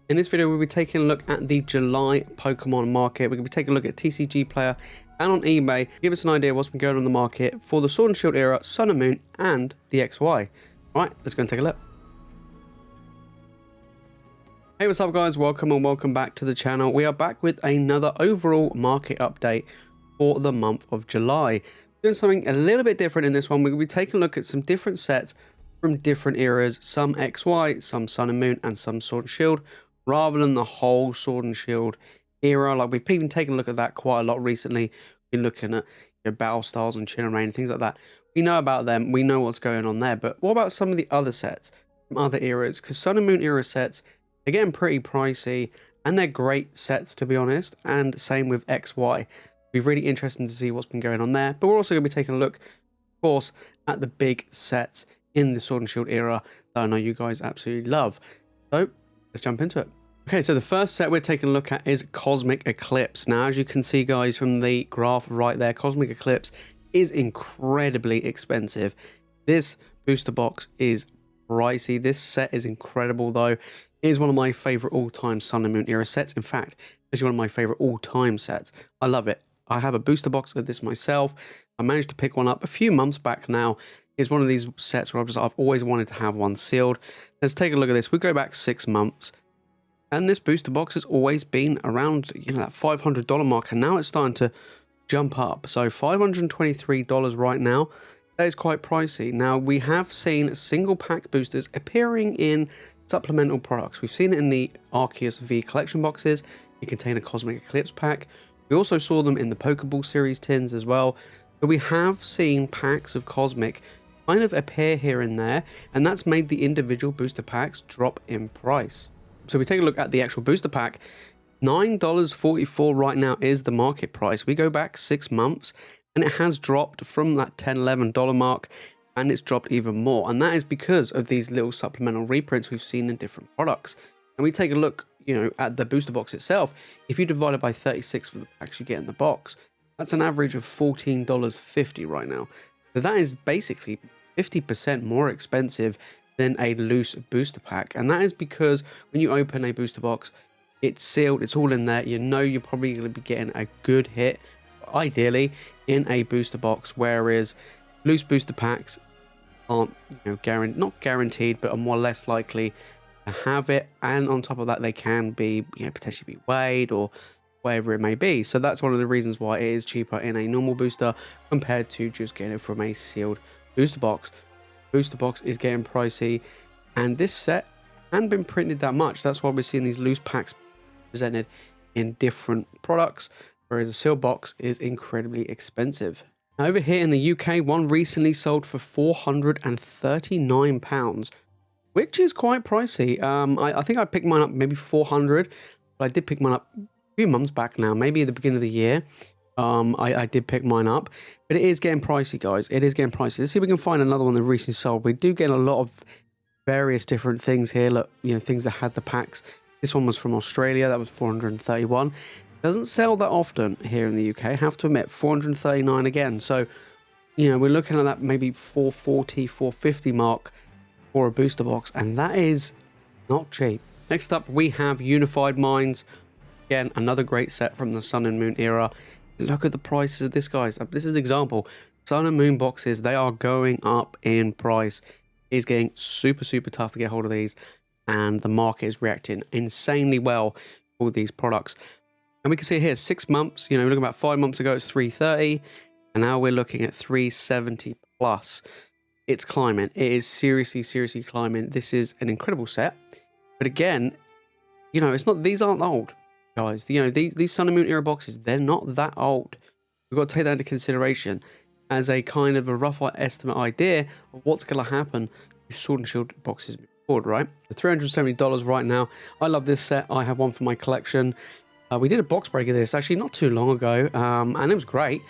In this video, we'll be taking a look at the July Pokemon market. We're going to be taking a look at TCG Player and on eBay. Give us an idea of what's been going on in the market for the Sword and Shield era, Sun and Moon, and the XY. Alright, let's go and take a look. Hey, what's up guys? Welcome and welcome back to the channel. We are back with another overall market update for the month of July. Doing something a little bit different in this one. We're going to be taking a look at some different sets from different eras. Some XY, some Sun and Moon, and some Sword and Shield, rather than the whole Sword and Shield era. Like, we've been taking a look at that quite a lot recently. We've been looking at Battle Styles and Chin and Rain and things like that. We know about them, we know what's going on there, but what about some of the other sets from other eras? Because Sun and Moon era sets are getting pretty pricey, and they're great sets, to be honest, and same with XY. It'll be really interesting to see what's been going on there, but we're also going to be taking a look, of course, at the big sets in the Sword and Shield era that I know you guys absolutely love. So let's jump into it. Okay, so the first set we're taking a look at is Cosmic Eclipse. Now, as you can see, guys, from the graph right there, Cosmic Eclipse is incredibly expensive. This booster box is pricey. This set is incredible, though. It is one of my favorite all-time Sun and Moon era sets. In fact, it's one of my favorite all-time sets. I love it. I have a booster box of this myself. I managed to pick one up a few months back now. It's one of these sets where I've always wanted to have one sealed. Let's take a look at this. We go back 6 months. And this booster box has always been around, that $500 mark, and now it's starting to jump up. So $523 right now. That is quite pricey. Now, we have seen single pack boosters appearing in supplemental products. We've seen it in the Arceus V collection boxes. It contain a Cosmic Eclipse pack. We also saw them in the Pokeball series tins as well. But we have seen packs of Cosmic kind of appear here and there, and that's made the individual booster packs drop in price. So we take a look at the actual booster pack. $9.44 right now is the market price. We go back 6 months and it has dropped from that $10, $11 mark, and it's dropped even more. And that is because of these little supplemental reprints we've seen in different products. And we take a look, at the booster box itself. If you divide it by 36 for the packs you get in the box, that's an average of $14.50 right now. So that is basically 50% more expensive than a loose booster pack, and that is because when you open a booster box, it's sealed, it's all in there. You're probably going to be getting a good hit, ideally, in a booster box, whereas loose booster packs aren't, not guaranteed, but are more or less likely to have it. And on top of that, they can be, potentially be weighed or whatever it may be. So that's one of the reasons why it is cheaper in a normal booster compared to just getting it from a sealed booster box. Booster box is getting pricey, and this set hadn't been printed that much. That's why we're seeing these loose packs presented in different products, whereas a sealed box is incredibly expensive. Now, over here in the UK, one recently sold for £439, which is quite pricey. I think I picked mine up maybe 400, but I did pick mine up a few months back now, maybe at the beginning of the year. I did pick mine up, but it is getting pricey, guys. It is getting pricey. Let's see if we can find another one that recently sold. We do get a lot of various different things here. Look, things that had the packs. This one was from Australia. That was 431. Doesn't sell that often here in the UK. I have to admit, 439 again. So, we're looking at that maybe 440, 450 mark for a booster box, and that is not cheap. Next up, we have Unified Minds. Again, another great set from the Sun and Moon era. Look at the prices of this, guys. This is an example. Sun and Moon boxes, they are going up in price. It's getting super, super tough to get hold of these, and the market is reacting insanely well for these products. And we can see here, 6 months, we're looking about 5 months ago, it's 330, and now we're looking at 370 plus. It's climbing. It is seriously, seriously climbing. This is an incredible set. But again, it's not, these aren't old, guys. These Sun and Moon era boxes, they're not that old. We've got to take that into consideration as a kind of a rough estimate idea of what's going to happen to Sword and Shield boxes moving forward, right? For $370 right now. I love this set. I have one for my collection. We did a box break of this actually not too long ago, and it was great.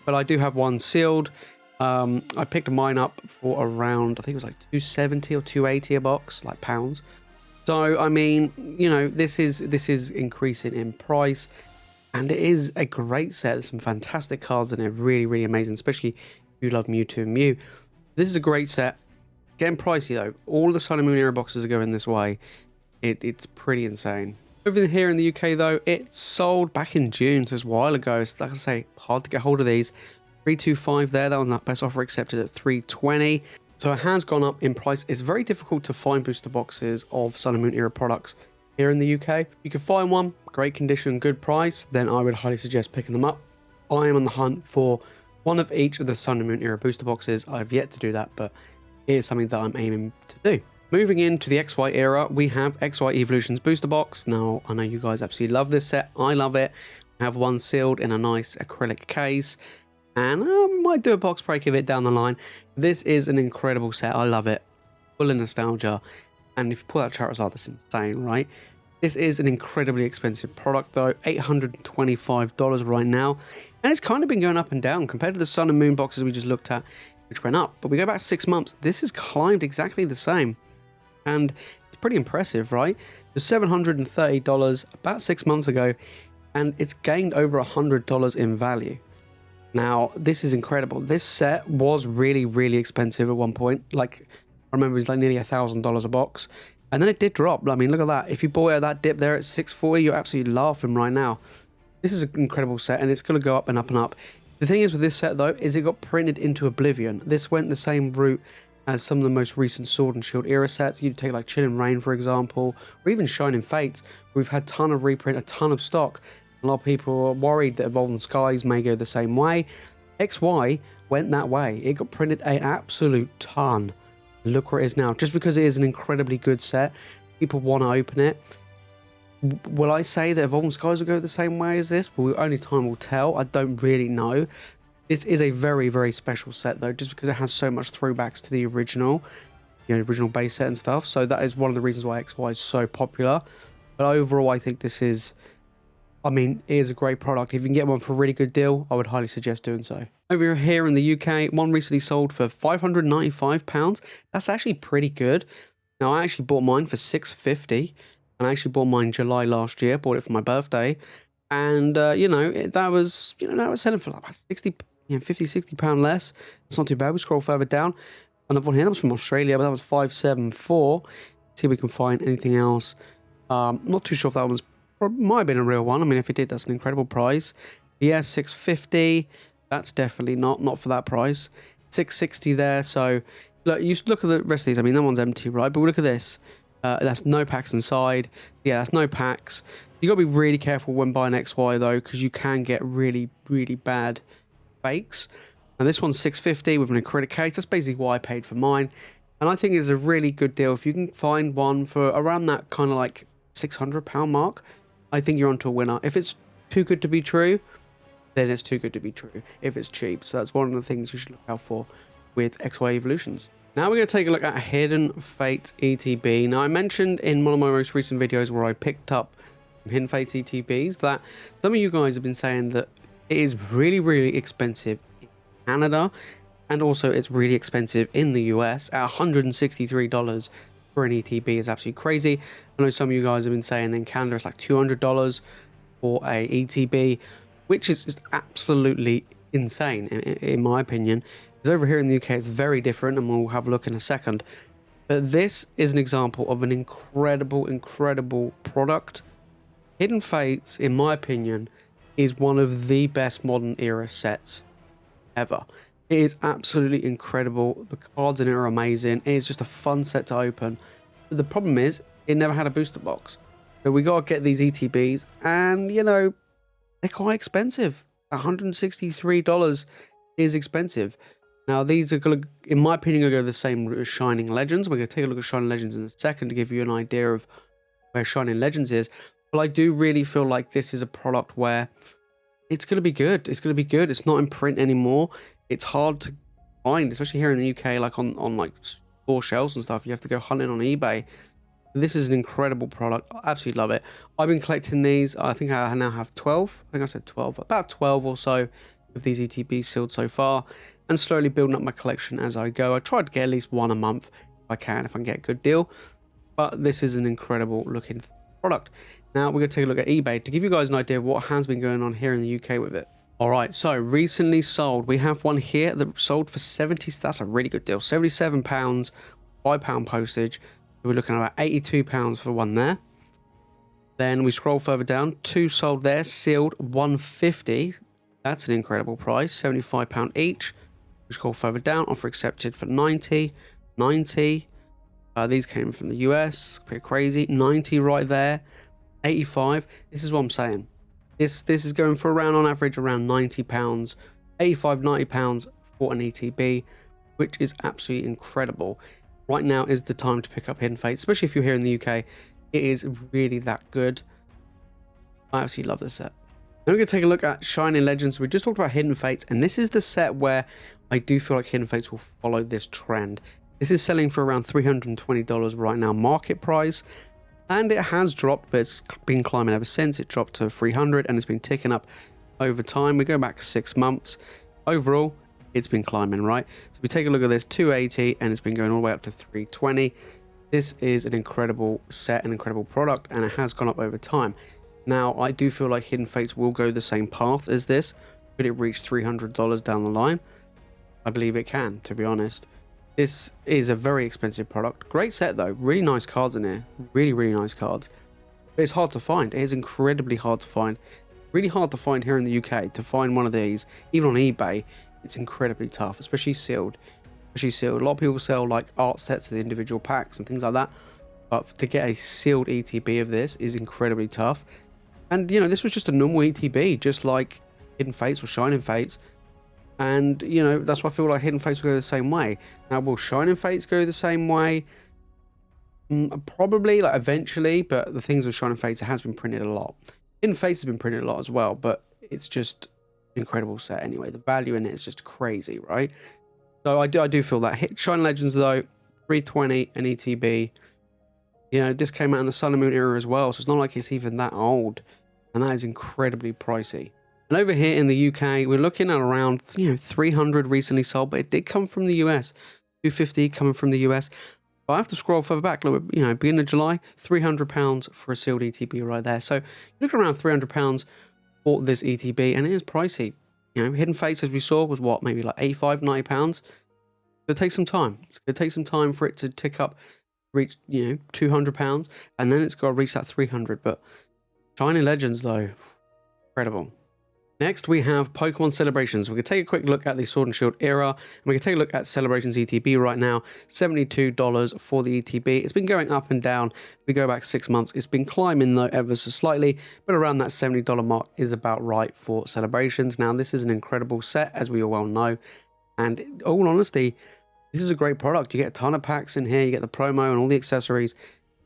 But I do have one sealed. I picked mine up for around, I think it was like 270 or 280 a box, like pounds. So, I mean, this is increasing in price, and it is a great set. There's some fantastic cards in it, really, really amazing, especially if you love Mewtwo and Mew. This is a great set. Getting pricey, though. All the Sun and Moon era boxes are going this way. It's pretty insane. Over here in the UK though, it sold back in June, so it's a while ago. So like I say, hard to get hold of these. 325 there, that was that best offer accepted at 320. So it has gone up in price. It's very difficult to find booster boxes of Sun and Moon era products here in the UK. You can find one, great condition, good price, then I would highly suggest picking them up. I am on the hunt for one of each of the Sun and Moon era booster boxes. I've yet to do that, but it is something that I'm aiming to do. Moving into the XY era, we have XY Evolutions booster box. Now, I know you guys absolutely love this set. I love it. I have one sealed in a nice acrylic case, and I might do a box break of it down the line. This is an incredible set. I love it. Full of nostalgia. And if you pull out Charizard, that's insane, right? This is an incredibly expensive product though, $825 right now. And it's kind of been going up and down compared to the Sun and Moon boxes we just looked at, which went up. But we go back 6 months, this has climbed exactly the same. And it's pretty impressive, right? So $730 about 6 months ago, and it's gained over $100 in value. Now, this is incredible. This set was really, really expensive at one point. Like, I remember it was like nearly $1,000 a box. And then it did drop. I mean, look at that. If you bought out that dip there at 640, you're absolutely laughing right now. This is an incredible set, and it's going to go up and up and up. The thing is with this set, though, is it got printed into oblivion. This went the same route as some of the most recent Sword and Shield era sets. You'd take like Chilling Reign, for example, or even Shining Fates. We've had a ton of reprint, a ton of stock. A lot of people are worried that Evolving Skies may go the same way. XY went that way. It got printed an absolute ton. Look where it is now. Just because it is an incredibly good set, people want to open it. Will I say that Evolving Skies will go the same way as this? Well, only time will tell. I don't really know. This is a very, very special set though, just because it has so much throwbacks to the original, original base set and stuff. So that is one of the reasons why XY is so popular. But overall, I think this is, I mean, it is a great product. If you can get one for a really good deal, I would highly suggest doing so. Over here in the UK, one recently sold for £595. That's actually pretty good. Now, I actually bought mine for £650, and I actually bought mine July last year. Bought it for my birthday, and that was selling for like 60, 50, 60 pound less. It's not too bad. We scroll further down. Another one here. That was from Australia, but that was 574. See if we can find anything else. Not too sure if that one's might have been a real one. I mean, if it did, that's an incredible price. Yeah, 650. That's definitely not for that price. 660 there. So look, you look at the rest of these. I mean, that one's empty, right? But look at this. That's no packs inside. Yeah, that's no packs. You got to be really careful when buying XY though, because you can get really, really bad fakes. And this one's 650 with an acrylic case. That's basically what I paid for mine. And I think it's a really good deal. If you can find one for around that kind of like £600 mark, I think you're onto a winner. If it's too good to be true, then it's too good to be true. If it's cheap. So that's one of the things you should look out for with XY Evolutions. Now we're going to take a look at Hidden Fate ETB. Now I mentioned in one of my most recent videos where I picked up Hidden Fate ETBs that some of you guys have been saying that it is really, really expensive in Canada, and also it's really expensive in the US at $163 for an ETB is absolutely crazy. I know some of you guys have been saying in Canada it's like $200 for a ETB, which is just absolutely insane in my opinion. Because over here in the UK it's very different, and we'll have a look in a second. But this is an example of an incredible product. Hidden Fates, in my opinion, is one of the best modern era sets ever. It is absolutely incredible. The cards in it are amazing. It is just a fun set to open. But the problem is, it never had a booster box. So we got to get these ETBs, and they're quite expensive. $163 is expensive. Now these are going to, in my opinion, going to go the same route as Shining Legends. We're going to take a look at Shining Legends in a second to give you an idea of where Shining Legends is. But I do really feel like this is a product where it's going to be good. It's going to be good. It's not in print anymore. It's hard to find, especially here in the UK, like on like store shelves and stuff. You have to go hunting on eBay. This is an incredible product. I absolutely love it. I've been collecting these. I think I now have 12. I think I said 12. About 12 or so of these ETBs sealed so far, and slowly building up my collection as I go. I try to get at least one a month if I can get a good deal. But this is an incredible looking product. Now we're going to take a look at eBay to give you guys an idea of what has been going on here in the UK with it. All right, so recently sold. We have one here that sold for 70. That's a really good deal. £77, £5 postage. We're looking at about £82 for one there. Then we scroll further down, 2 sold there, sealed, 150. That's an incredible price, £75 each. We scroll further down, offer accepted for 90, 90. These came from the US, pretty crazy. 90 right there, 85. This is what I'm saying. This is going for around, on average, around £90, 85, £90 for an ETB, which is absolutely incredible. Right now is the time to pick up Hidden Fates, especially if you're here in the UK. It is really that good. I absolutely love this set. Now we're going to take a look at Shining Legends. We just talked about Hidden Fates, and this is the set where I do feel like Hidden Fates will follow this trend. This is selling for around $320 right now, market price, and it has dropped, but it's been climbing ever since. It dropped to 300, and it's been ticking up over time. We go back 6 months. Overall, it's been climbing, right? So we take a look at this, 280, and it's been going all the way up to 320. This is an incredible set, an incredible product, and it has gone up over time. Now, I do feel like Hidden Fates will go the same path as this. Could it reach $300 down the line? I believe it can, to be honest. This is a very expensive product. Great set, though. Really nice cards in here. Really, really nice cards. But it's hard to find. It is incredibly hard to find. Really hard to find here in the UK. To find one of these, even on eBay, it's incredibly tough, especially sealed. A lot of people sell like art sets of the individual packs and things like that, but to get a sealed ETB of this is incredibly tough. And you know, this was just a normal ETB, just like Hidden Fates or Shining Fates, and you know, that's why I feel like Hidden Fates will go the same way. Now, will Shining Fates go the same way? Probably, like eventually, but the things with Shining Fates, it has been printed a lot. Hidden Fates has been printed a lot as well, but it's just an incredible set anyway. The value in it is just crazy, right? So I do feel that. Shining Legends, though, 320 an ETB. You know, this came out in the Sun and Moon era as well, so it's not like it's even that old. And that is incredibly pricey. And over here in the UK, we're looking at around, 300 recently sold, but it did come from the US. 250 coming from the US. But I have to scroll further back. Look, beginning of July, £300 for a sealed ETB right there. So you're looking around £300 for this ETB, and it is pricey. Hidden Fates, as we saw, was what, maybe like £85, £90. It'll take some time. It's going to take some time for it to tick up, reach, £200, and then it's got to reach that 300. But Shining Legends, though, incredible. Next, we have Pokemon Celebrations. We can take a quick look at the Sword and Shield era, and we can take a look at Celebrations ETB right now. $72 for the ETB. It's been going up and down. If we go back 6 months, it's been climbing, though, ever so slightly, but around that $70 mark is about right for Celebrations. Now, this is an incredible set, as we all well know, and in all honesty, this is a great product. You get a ton of packs in here, you get the promo and all the accessories.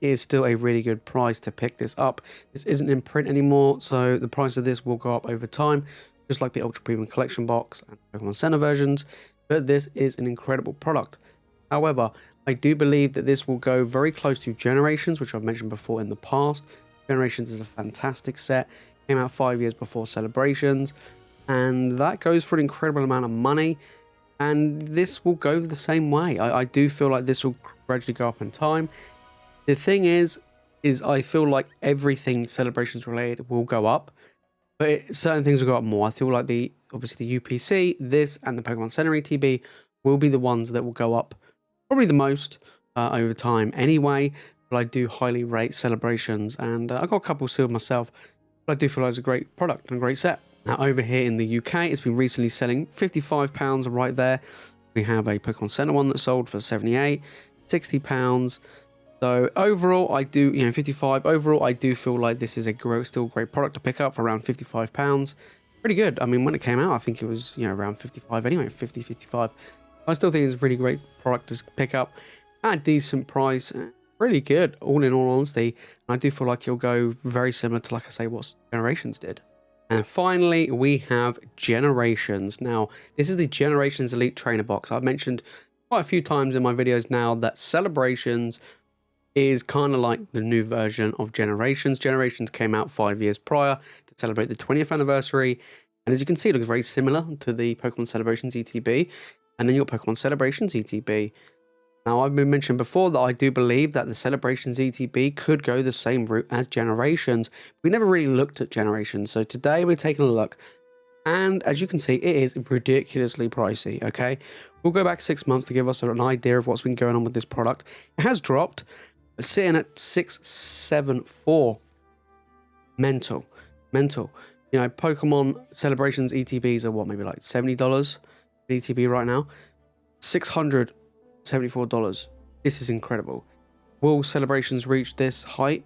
It is still a really good price to pick this up. This isn't in print anymore, so the price of this will go up over time, just like the Ultra Premium Collection Box and Pokemon Center versions, but this is an incredible product. However, I do believe that this will go very close to Generations, which I've mentioned before in the past. Generations is a fantastic set, came out 5 years before Celebrations, and that goes for an incredible amount of money, and this will go the same way. I do feel like this will gradually go up in time. The thing is I feel like everything Celebrations related will go up, but certain things will go up more. I feel like obviously the UPC, this, and the Pokemon Center ETB will be the ones that will go up probably the most over time anyway, but I do highly rate Celebrations, and I got a couple sealed myself, but I do feel like it's a great product and a great set. Now, over here in the UK, it's been recently selling £55 right there. We have a Pokemon Center one that sold for 78, £60. So overall, I do, 55. Overall, I do feel like this is still a great product to pick up for around £55. Pretty good. I mean, when it came out, I think it was, around 55 anyway, 50, 55. I still think it's a really great product to pick up at a decent price. Really good, all in all honesty. And I do feel like it'll go very similar to, like I say, what Generations did. And finally, we have Generations. Now, this is the Generations Elite Trainer Box. I've mentioned quite a few times in my videos now that Celebrations is kind of like the new version of Generations. Generations came out 5 years prior to celebrate the 20th anniversary. And as you can see, it looks very similar to the Pokemon Celebrations ETB. And then you've got Pokemon Celebrations ETB. Now, I've been mentioned before that I do believe that the Celebrations ETB could go the same route as Generations. We never really looked at Generations. So today we're taking a look. And as you can see, it is ridiculously pricey, okay? We'll go back 6 months to give us an idea of what's been going on with this product. It has dropped. sitting at 674. Mental. You know, Pokemon Celebrations ETBs are what, maybe like $70 ETB right now. $674. This is incredible. Will Celebrations reach this height?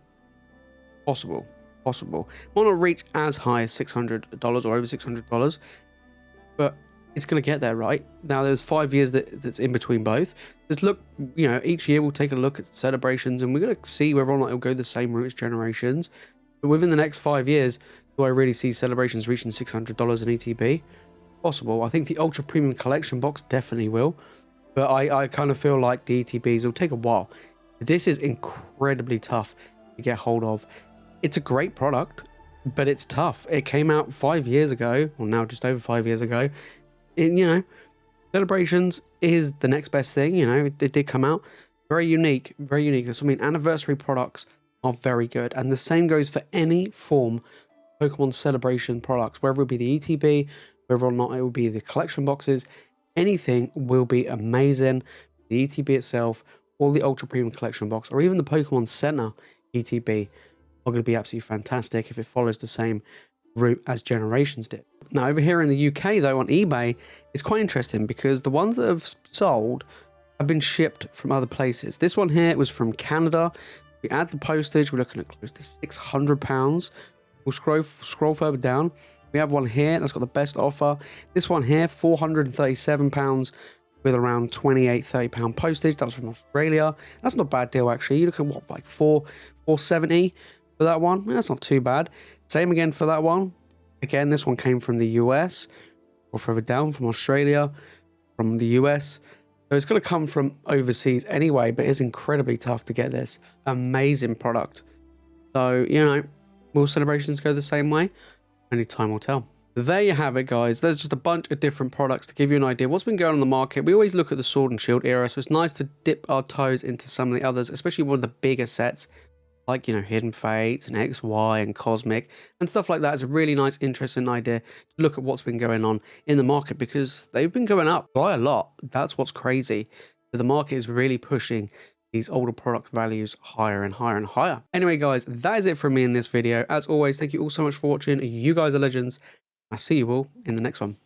Possible. Will not reach as high as $600 or over $600, but it's going to get there, right? Now, there's 5 years that's in between both. Just look, you know, each year we'll take a look at Celebrations, and we're going to see whether or not it'll go the same route as Generations. But within the next 5 years, do I really see Celebrations reaching $600 in ETB? Possible. I think the Ultra Premium Collection box definitely will, but I kind of feel like the ETBs will take a while. This is incredibly tough to get hold of. It's a great product, but it's tough. It came out 5 years ago, or now just over 5 years ago. You know, Celebrations is the next best thing. You know, it did come out. Very unique. That's, I mean, anniversary products are very good, and the same goes for any form of Pokemon Celebration products, whether it be the ETB, whether or not it will be the collection boxes. Anything will be amazing. The ETB itself, or the Ultra Premium Collection box, or even the Pokemon Center ETB are going to be absolutely fantastic if it follows the same route as Generations did. Now, over here in the UK, though, on eBay, it's quite interesting because the ones that have sold have been shipped from other places. This one here was from Canada. We add the postage, we're looking at close to £600. We'll scroll further down. We have one here that's got the best offer. This one here, £437 with around £28-30 postage. That was from Australia. That's not a bad deal, actually. You look at what, like $470 for that one. That's not too bad. Same again for that one. Again, this one came from the US, or further down from Australia, from the US. So it's going to come from overseas anyway, but it's incredibly tough to get this. Amazing product. So, you know, will Celebrations go the same way? Only time will tell. There you have it, guys. There's just a bunch of different products to give you an idea what's been going on in the market. We always look at the Sword and Shield era, so it's nice to dip our toes into some of the others, especially one of the bigger sets, like, you know, Hidden Fates and XY and Cosmic and stuff like that. Is a really nice, interesting idea to look at what's been going on in the market, because they've been going up by a lot. That's what's crazy. The market is really pushing these older product values higher and higher and higher. Anyway, guys, that is it from me in this video. As always, thank you all so much for watching. You guys are legends. I'll see you all in the next one.